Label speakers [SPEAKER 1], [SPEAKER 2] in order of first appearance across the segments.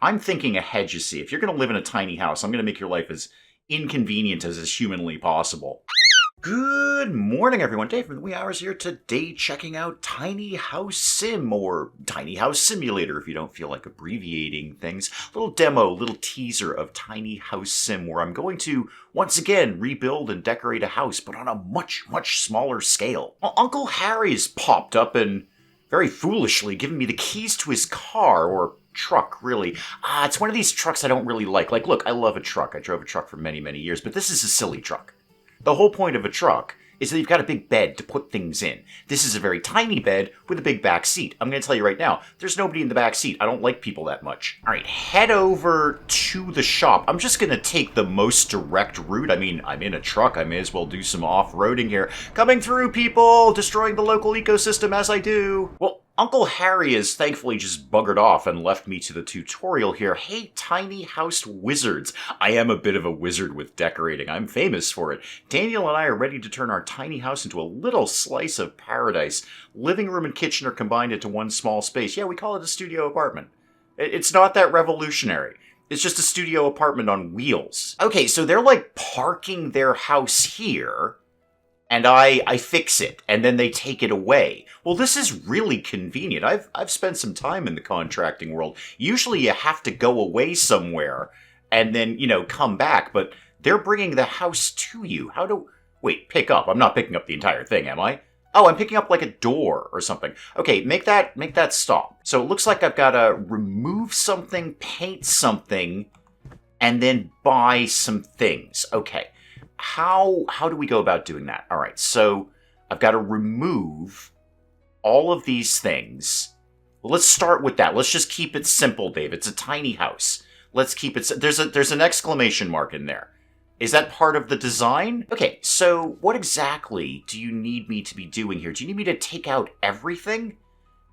[SPEAKER 1] I'm thinking ahead, you see. If you're going to live in a tiny house, I'm going to make your life as inconvenient as is humanly possible. Good morning, everyone. Dave from the wee hours here today, checking out Tiny House Sim, or Tiny House Simulator if you don't feel like abbreviating things. Little demo, little teaser of Tiny House Sim, where I'm going to, once again, rebuild and decorate a house, but on a much, much smaller scale. Well, Uncle Harry's popped up and very foolishly given me the keys to his car, or truck, really. It's one of these trucks I don't really like. Like, look, I love a truck. I drove a truck for many, many years, but this is a silly truck. The whole point of a truck is that you've got a big bed to put things in. This is a very tiny bed with a big back seat. I'm going to tell you right now, there's nobody in the back seat. I don't like people that much. All right, head over to the shop. I'm just going to take the most direct route. I mean, I'm in a truck. I may as well do some off-roading here. Coming through, people! Destroying the local ecosystem as I do. Well, Uncle Harry has thankfully just buggered off and left me to the tutorial here. Hey, tiny house wizards. I am a bit of a wizard with decorating. I'm famous for it. Daniel and I are ready to turn our tiny house into a little slice of paradise. Living room and kitchen are combined into one small space. Yeah, we call it a studio apartment. It's not that revolutionary. It's just a studio apartment on wheels. Okay, so they're like parking their house here, and I fix it, and then they take it away. Well, this is really convenient. I've spent some time in the contracting world. Usually you have to go away somewhere and then, come back, but they're bringing the house to you. Wait, pick up. I'm not picking up the entire thing, am I? Oh, I'm picking up like a door or something. Okay, make that stop. So it looks like I've got to remove something, paint something, and then buy some things. Okay. How do we go about doing that? All right, so I've got to remove all of these things. Well, let's start with that. Let's just keep it simple, Dave. It's a tiny house. Let's keep it. There's an exclamation mark in there. Is that part of the design? Okay, so what exactly do you need me to be doing here? Do you need me to take out everything?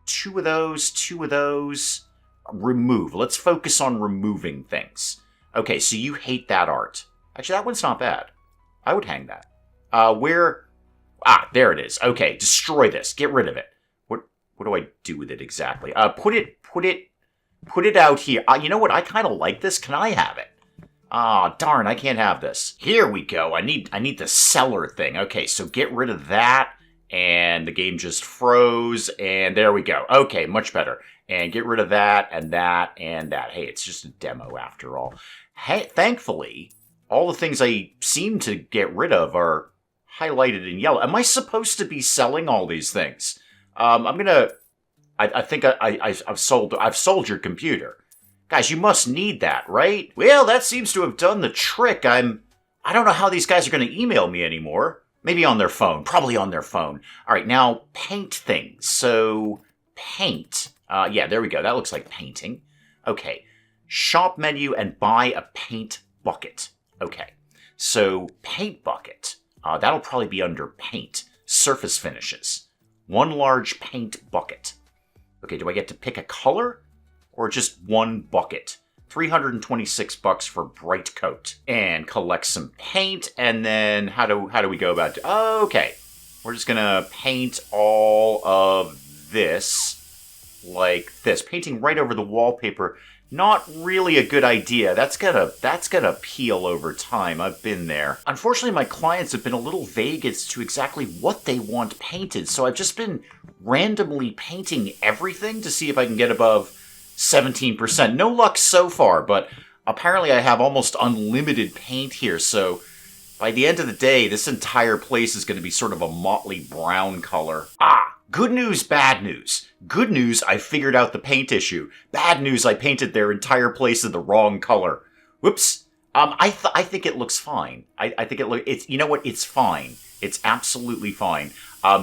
[SPEAKER 1] Two of those. Remove. Let's focus on removing things. Okay, so you hate that art. Actually, that one's not bad. I would hang that. There it is. Okay, destroy this. Get rid of it. What do I do with it exactly? Put it out here. You know what? I kind of like this. Can I have it? Darn, I can't have this. Here we go. I need the cellar thing. Okay, so get rid of that. And the game just froze. And there we go. Okay, much better. And get rid of that and that and that. Hey, it's just a demo after all. Hey, thankfully, all the things I seem to get rid of are highlighted in yellow. Am I supposed to be selling all these things? I think I've sold your computer. Guys, you must need that, right? Well, that seems to have done the trick. I don't know how these guys are going to email me anymore. Maybe on their phone. Probably on their phone. All right, now paint things. So paint. Yeah, there we go. That looks like painting. Okay. Shop menu and buy a paint bucket. Okay. So paint bucket. That'll probably be under paint. Surface finishes. One large paint bucket. Okay, do I get to pick a color? Or just one bucket? $326 for bright coat. And collect some paint, and then how do we go about it? Okay. We're just gonna paint all of this like this. Painting right over the wallpaper. Not really a good idea. That's gonna peel over time. I've been there. Unfortunately, my clients have been a little vague as to exactly what they want painted, so I've just been randomly painting everything to see if I can get above 17%. No luck so far, but apparently I have almost unlimited paint here, so by the end of the day, this entire place is going to be sort of a motley brown color. Good news, bad news. Good news, I figured out the paint issue. Bad news, I painted their entire place in the wrong color. Whoops. I think it looks fine. I think it's, you know what? It's fine. It's absolutely fine.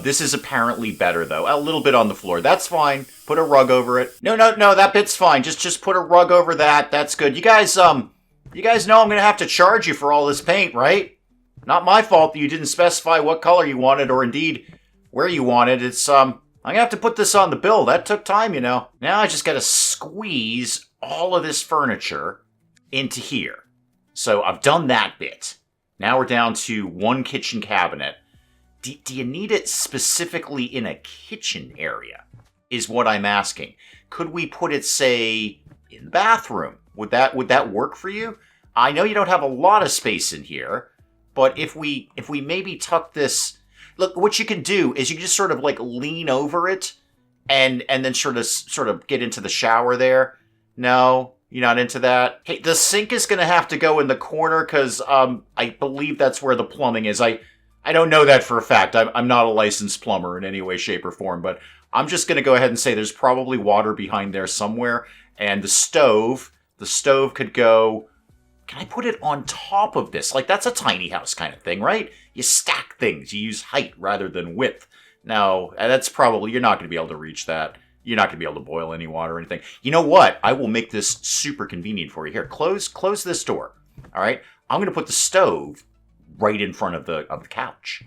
[SPEAKER 1] This is apparently better, though. A little bit on the floor. That's fine. Put a rug over it. No, that bit's fine. Just put a rug over that. That's good. You guys know I'm gonna have to charge you for all this paint, right? Not my fault that you didn't specify what color you wanted, or indeed where you wanted. It's, I'm gonna have to put this on the bill. That took time, Now I just gotta squeeze all of this furniture into here. So I've done that bit. Now we're down to one kitchen cabinet. Do you need it specifically in a kitchen area, is what I'm asking. Could we put it, say, in the bathroom. Would that work for you? I know you don't have a lot of space in here, but if we maybe tuck this, look, what you can do is you can just sort of like lean over it and then sort of get into the shower there. No, you're not into that. Hey, the sink is going to have to go in the corner because I believe that's where the plumbing is. I don't know that for a fact. I'm not a licensed plumber in any way, shape, or form, but I'm just going to go ahead and say there's probably water behind there somewhere. And the stove could go. Can I put it on top of this? Like, that's a tiny house kind of thing, right? You stack things. You use height rather than width. No, that's probably, you're not going to be able to reach that. You're not going to be able to boil any water or anything. You know what? I will make this super convenient for you. Here, close this door. All right? I'm going to put the stove right in front of the couch.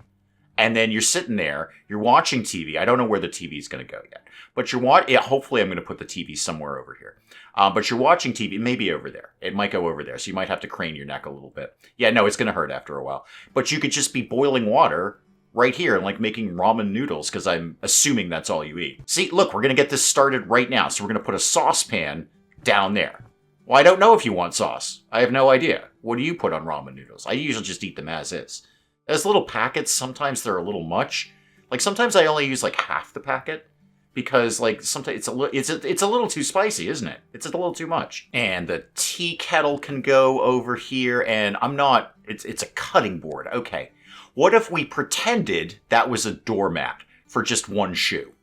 [SPEAKER 1] And then you're sitting there, you're watching TV. I don't know where the TV is going to go yet. But hopefully I'm going to put the TV somewhere over here. But you're watching TV, maybe over there. It might go over there, so you might have to crane your neck a little bit. Yeah, no, it's going to hurt after a while. But you could just be boiling water right here and like making ramen noodles, because I'm assuming that's all you eat. See, look, we're going to get this started right now. So we're going to put a saucepan down there. Well, I don't know if you want sauce. I have no idea. What do you put on ramen noodles? I usually just eat them as is. As little packets, sometimes they're a little much. Like, sometimes I only use like half the packet. Because, like, sometimes it's a little too spicy, isn't it? It's a little too much. And the tea kettle can go over here, and it's a cutting board. Okay. What if we pretended that was a doormat for just one shoe?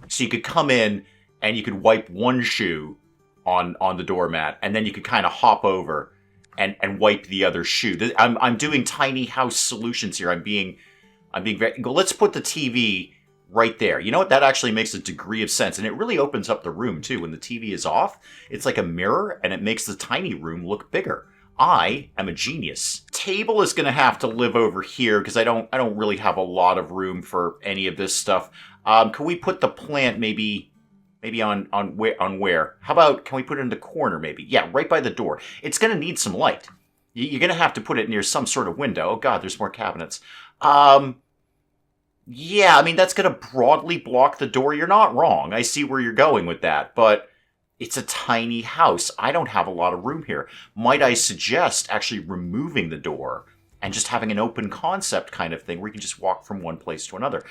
[SPEAKER 1] So you could come in, and you could wipe one shoe on the doormat, and then you could kind of hop over and wipe the other shoe. I'm doing tiny house solutions here. I'm being very... Let's put the TV... right there. You know what? That actually makes a degree of sense. And it really opens up the room, too. When the TV is off, it's like a mirror, and it makes the tiny room look bigger. I am a genius. Table is going to have to live over here, because I don't really have a lot of room for any of this stuff. Can we put the plant maybe on where? How about, can we put it in the corner, maybe? Yeah, right by the door. It's going to need some light. You're going to have to put it near some sort of window. Oh, God, there's more cabinets. Yeah, I mean, that's going to broadly block the door. You're not wrong. I see where you're going with that, but it's a tiny house. I don't have a lot of room here. Might I suggest actually removing the door and just having an open concept kind of thing where you can just walk from one place to another?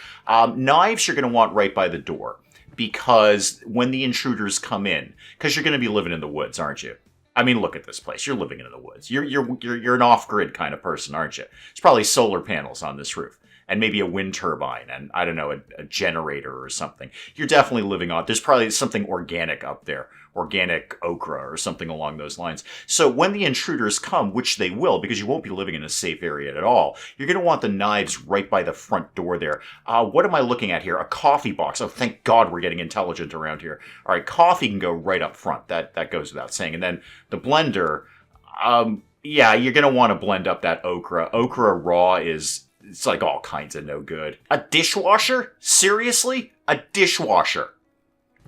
[SPEAKER 1] Knives you're going to want right by the door, because when the intruders come in, because you're going to be living in the woods, aren't you? I mean, look at this place. You're living in the woods. You're an off-grid kind of person, aren't you? There's probably solar panels on this roof. And maybe a wind turbine, and I don't know, a generator or something. You're definitely living on. There's probably something organic up there, organic okra or something along those lines. So when the intruders come, which they will, because you won't be living in a safe area at all, you're going to want the knives right by the front door there. What am I looking at here? A coffee box. Oh, thank God we're getting intelligent around here. All right, coffee can go right up front. That goes without saying. And then the blender, yeah, you're going to want to blend up that okra. Okra raw it's like all kinds of no good. A dishwasher? Seriously? A dishwasher?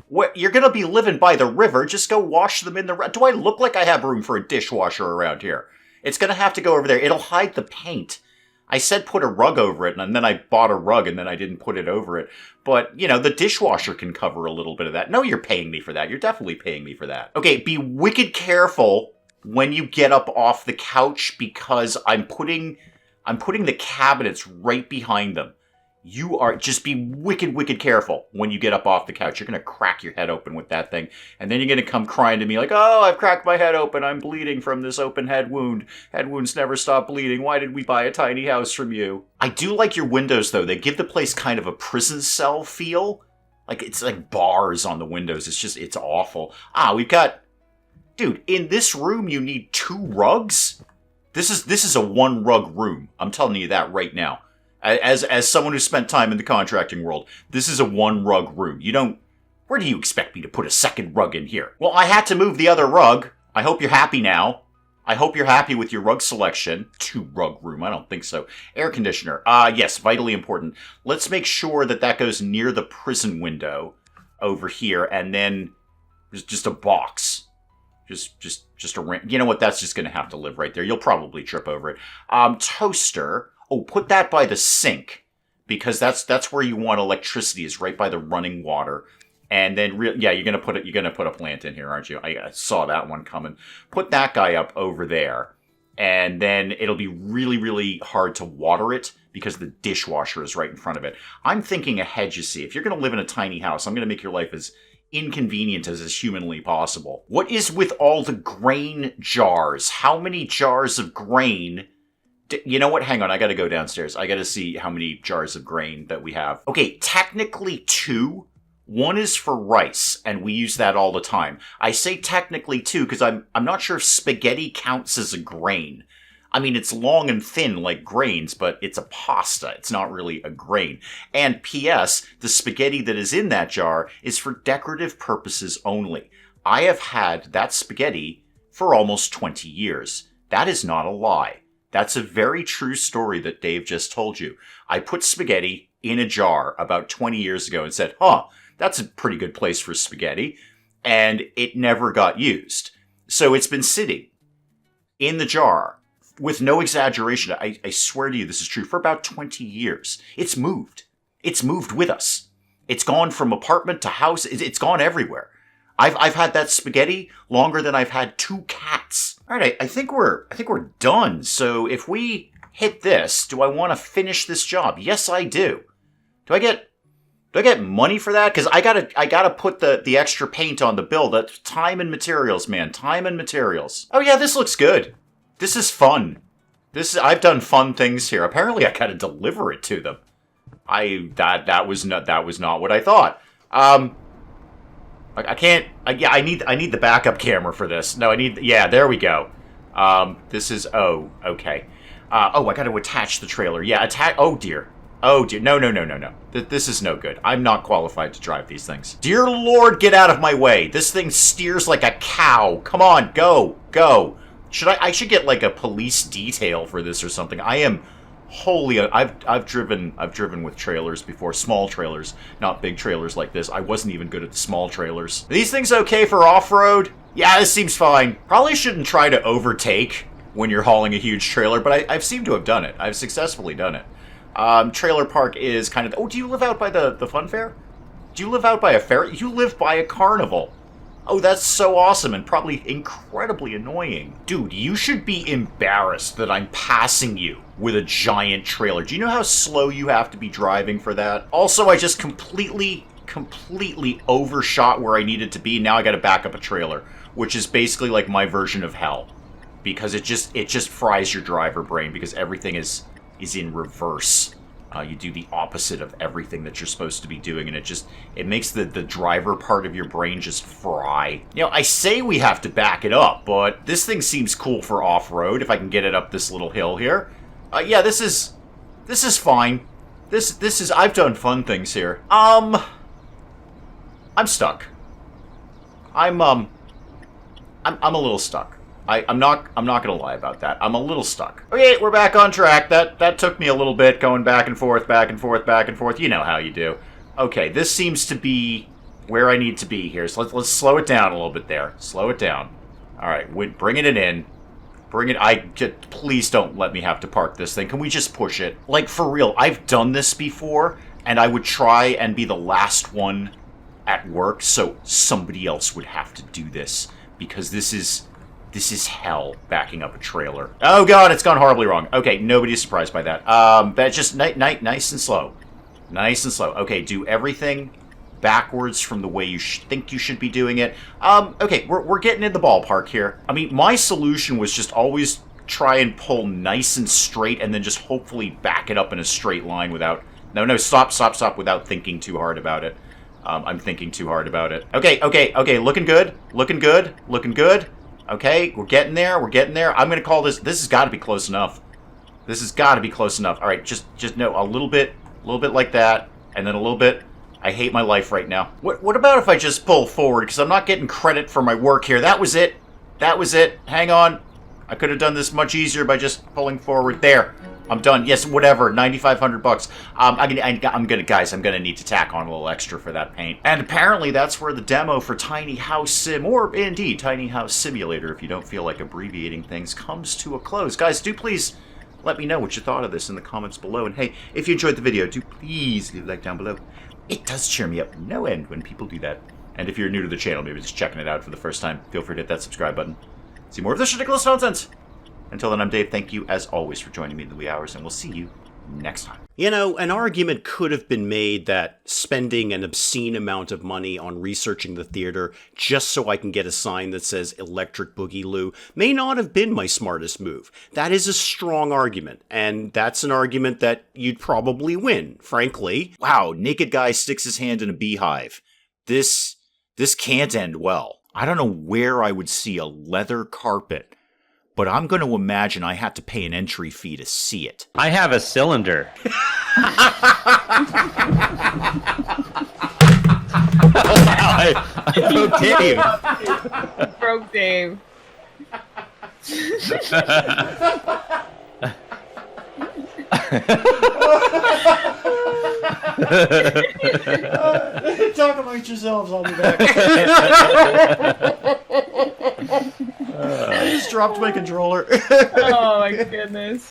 [SPEAKER 1] What? You're gonna be living by the river, just go wash them in the river. Do I look like I have room for a dishwasher around here? It's gonna have to go over there. It'll hide the paint. I said put a rug over it, and then I bought a rug, and then I didn't put it over it. But, you know, the dishwasher can cover a little bit of that. No, you're paying me for that. You're definitely paying me for that. Okay, be wicked careful when you get up off the couch, because I'm putting the cabinets right behind them. Just be wicked careful when you get up off the couch. You're going to crack your head open with that thing. And then you're going to come crying to me like, oh, I've cracked my head open. I'm bleeding from this open head wound. Head wounds never stop bleeding. Why did we buy a tiny house from you? I do like your windows, though. They give the place kind of a prison cell feel. Like, it's like bars on the windows. It's awful. We've got... Dude, in this room, you need 2 rugs? This is a 1 rug room. I'm telling you that right now. As someone who spent time in the contracting world, this is a 1 rug room. Where do you expect me to put a second rug in here? Well, I had to move the other rug. I hope you're happy now. I hope you're happy with your rug selection. 2 rug room, I don't think so. Air conditioner, yes, vitally important. Let's make sure that goes near the prison window over here, and then there's just a box. Just a ring. You know what? That's just going to have to live right there. You'll probably trip over it. Toaster. Oh, put that by the sink, because that's where you want electricity, is right by the running water. And then, yeah, you're gonna put a plant in here, aren't you? I saw that one coming. Put that guy up over there, and then it'll be really, really hard to water it because the dishwasher is right in front of it. I'm thinking ahead, you see. If you're gonna live in a tiny house, I'm gonna make your life as inconvenient as is humanly possible. What is with all the grain jars? How many jars of grain? You know what? Hang on, I gotta go downstairs. I gotta see how many jars of grain that we have. Okay, technically 2. One is for rice, and we use that all the time. I say technically 2 because I'm not sure if spaghetti counts as a grain. I mean, it's long and thin like grains, but it's a pasta. It's not really a grain. And P.S., the spaghetti that is in that jar is for decorative purposes only. I have had that spaghetti for almost 20 years. That is not a lie. That's a very true story that Dave just told you. I put spaghetti in a jar about 20 years ago and said, that's a pretty good place for spaghetti. And it never got used. So it's been sitting in the jar, with no exaggeration, I swear to you this is true, for about 20 years. It's moved. It's moved with us. It's gone from apartment to house. It's gone everywhere. I've had that spaghetti longer than I've had 2 cats. All right, I think we're done. So if we hit this, do I want to finish this job? Yes, I do. Do I get money for that? Because I gotta put the extra paint on the bill. That's time and materials, man. Time and materials. Oh yeah, this looks good. This is fun. I've done fun things here. Apparently, I gotta deliver it to them. That was not what I thought. I can't. I need the backup camera for this. No, yeah, there we go. This is okay. I got to attach the trailer. Yeah, oh dear. No. This is no good. I'm not qualified to drive these things. Dear Lord, get out of my way. This thing steers like a cow. Come on, go. I should get like a police detail for this or something. I am wholly. I've driven with trailers before, small trailers, not big trailers like this. I wasn't even good at the small trailers. Are these things okay for off-road? Yeah, this seems fine. Probably shouldn't try to overtake when you're hauling a huge trailer, but I've seemed to have done it. I've successfully done it. Trailer park is kind of... Oh, do you live out by the fun fair? Do you live out by a fair? You live by a carnival. Oh, that's so awesome and probably incredibly annoying. Dude, you should be embarrassed that I'm passing you with a giant trailer. Do you know how slow you have to be driving for that? Also, I just completely overshot where I needed to be. Now I gotta back up a trailer, which is basically like my version of hell. Because it just fries your driver brain because everything is in reverse. You do the opposite of everything that you're supposed to be doing, and it makes the driver part of your brain just fry. You know, I say we have to back it up, but this thing seems cool for off-road, if I can get it up this little hill here. Yeah, this is fine. This is, I've done fun things here. I'm stuck. I'm a little stuck. I'm not gonna lie about that. I'm a little stuck. Okay, we're back on track. That took me a little bit, going back and forth. You know how you do. Okay, this seems to be where I need to be here. So let's slow it down a little bit there. Slow it down. All right, bringing it in. Please don't let me have to park this thing. Can we just push it? Like, for real, I've done this before, and I would try and be the last one at work, so somebody else would have to do this, because this is hell, backing up a trailer. Oh god, it's gone horribly wrong. Okay, nobody's surprised by that. But just nice and slow. Nice and slow. Okay, do everything backwards from the way you think you should be doing it. Okay, we're getting in the ballpark here. I mean, my solution was just always try and pull nice and straight and then just hopefully back it up in a straight line without... No, stop, without thinking too hard about it. I'm thinking too hard about it. Okay, looking good. Okay, we're getting there. I'm gonna call this has got to be close enough. All right, just no, a little bit like that, and then a little bit. I hate my life right now. What about if I just pull forward, because I'm not getting credit for my work here. That was it. Hang on. I could have done this much easier by just pulling forward. There. I'm done. Yes, whatever. $9,500. I'm gonna need to tack on a little extra for that paint. And apparently that's where the demo for Tiny House Sim, or indeed Tiny House Simulator, if you don't feel like abbreviating things, comes to a close. Guys, do please let me know what you thought of this in the comments below. And hey, if you enjoyed the video, do please leave a like down below. It does cheer me up no end when people do that. And if you're new to the channel, maybe just checking it out for the first time, feel free to hit that subscribe button. See more of this ridiculous nonsense. Until then, I'm Dave. Thank you, as always, for joining me in the wee hours, and we'll see you next time. You know, an argument could have been made that spending an obscene amount of money on researching the theater just so I can get a sign that says Electric Boogaloo may not have been my smartest move. That is a strong argument, and that's an argument that you'd probably win, frankly. Wow, naked guy sticks his hand in a beehive. This can't end well. I don't know where I would see a leather carpet, but I'm going to imagine I had to pay an entry fee to see it.
[SPEAKER 2] I have a cylinder. I broke Dave.
[SPEAKER 3] Broke Dave.
[SPEAKER 1] Talk amongst yourselves, I'll be back. I just dropped my controller.
[SPEAKER 3] Oh my goodness.